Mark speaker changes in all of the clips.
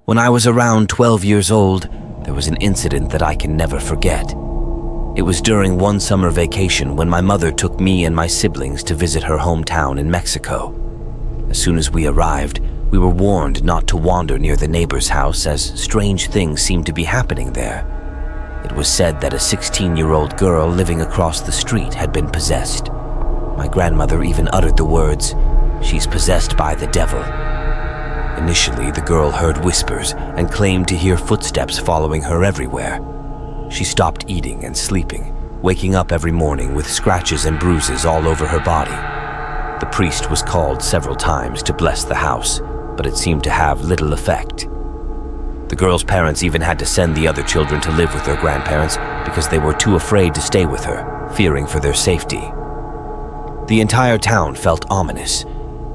Speaker 1: When I was around 12 years old, there was an incident that I can never forget. It was during one summer vacation when my mother took me and my siblings to visit her hometown in Mexico. As soon as we arrived, we were warned not to wander near the neighbor's house as strange things seemed to be happening there. It was said that a 16-year-old girl living across the street had been possessed. My grandmother even uttered the words, "She's possessed by the devil." Initially, the girl heard whispers and claimed to hear footsteps following her everywhere. She stopped eating and sleeping, waking up every morning with scratches and bruises all over her body. The priest was called several times to bless the house, but it seemed to have little effect. The girl's parents even had to send the other children to live with their grandparents because they were too afraid to stay with her, fearing for their safety. The entire town felt ominous.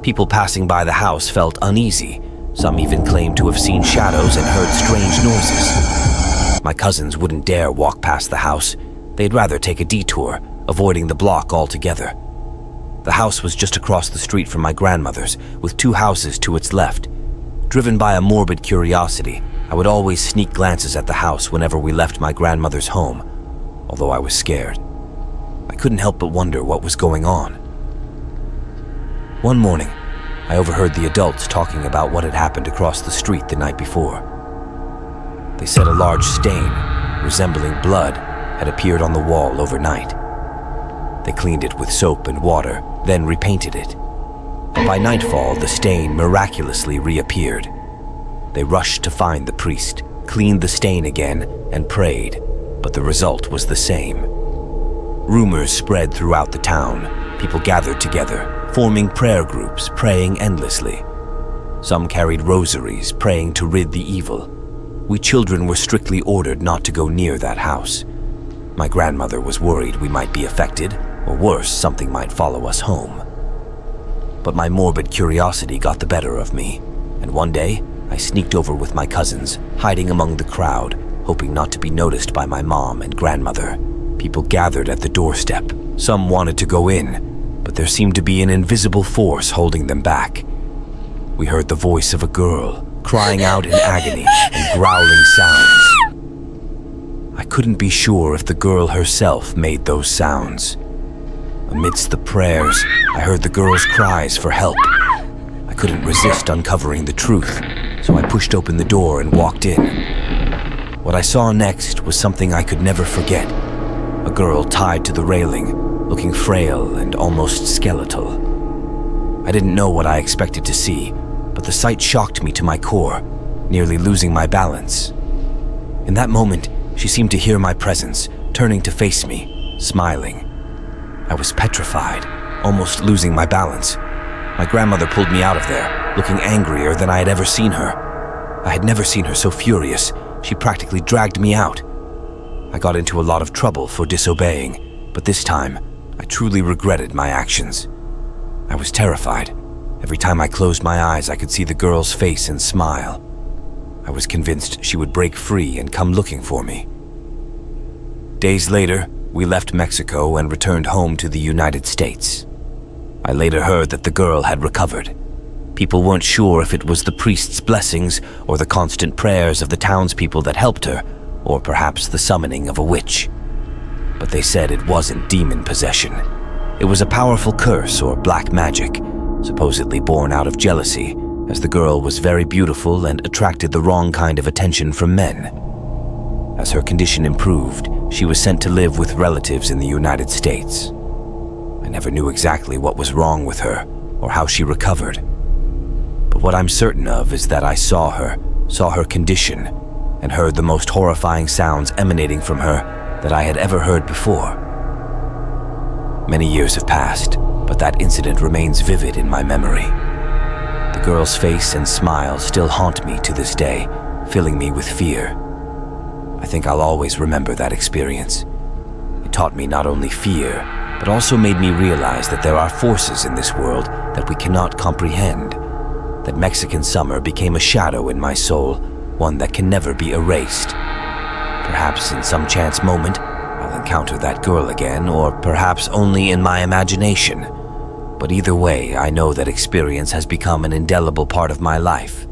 Speaker 1: People passing by the house felt uneasy. Some even claimed to have seen shadows and heard strange noises. My cousins wouldn't dare walk past the house. They'd rather take a detour, avoiding the block altogether. The house was just across the street from my grandmother's, with 2 houses to its left. Driven by a morbid curiosity, I would always sneak glances at the house whenever we left my grandmother's home, although I was scared. I couldn't help but wonder what was going on. One morning, I overheard the adults talking about what had happened across the street the night before. They said a large stain, resembling blood, had appeared on the wall overnight. They cleaned it with soap and water, then repainted it. But by nightfall, the stain miraculously reappeared. They rushed to find the priest, cleaned the stain again, and prayed, but the result was the same. Rumors spread throughout the town. People gathered together, forming prayer groups, praying endlessly. Some carried rosaries, praying to rid the evil. We children were strictly ordered not to go near that house. My grandmother was worried we might be affected, or worse, something might follow us home. But my morbid curiosity got the better of me, and one day, I sneaked over with my cousins, hiding among the crowd, hoping not to be noticed by my mom and grandmother. People gathered at the doorstep. Some wanted to go in, but there seemed to be an invisible force holding them back. We heard the voice of a girl, crying out in agony and growling sounds. I couldn't be sure if the girl herself made those sounds. Amidst the prayers, I heard the girl's cries for help. I couldn't resist uncovering the truth, so I pushed open the door and walked in. What I saw next was something I could never forget. A girl tied to the railing, looking frail and almost skeletal. I didn't know what I expected to see, but the sight shocked me to my core, nearly losing my balance. In that moment, she seemed to hear my presence, turning to face me, smiling. I was petrified, almost losing my balance. My grandmother pulled me out of there, looking angrier than I had ever seen her. I had never seen her so furious. She practically dragged me out. I got into a lot of trouble for disobeying, but this time, I truly regretted my actions. I was terrified. Every time I closed my eyes, I could see the girl's face and smile. I was convinced she would break free and come looking for me. Days later, we left Mexico and returned home to the United States. I later heard that the girl had recovered. People weren't sure if it was the priest's blessings or the constant prayers of the townspeople that helped her, or perhaps the summoning of a witch. But they said it wasn't demon possession. It was a powerful curse or black magic, supposedly born out of jealousy, as the girl was very beautiful and attracted the wrong kind of attention from men. As her condition improved, she was sent to live with relatives in the United States. I never knew exactly what was wrong with her or how she recovered. But what I'm certain of is that I saw her condition, and heard the most horrifying sounds emanating from her that I had ever heard before. Many years have passed, but that incident remains vivid in my memory. The girl's face and smile still haunt me to this day, filling me with fear. I think I'll always remember that experience. It taught me not only fear, but also made me realize that there are forces in this world that we cannot comprehend. That Mexican summer became a shadow in my soul, one that can never be erased. Perhaps in some chance moment, I'll encounter that girl again, or perhaps only in my imagination. But either way, I know that experience has become an indelible part of my life.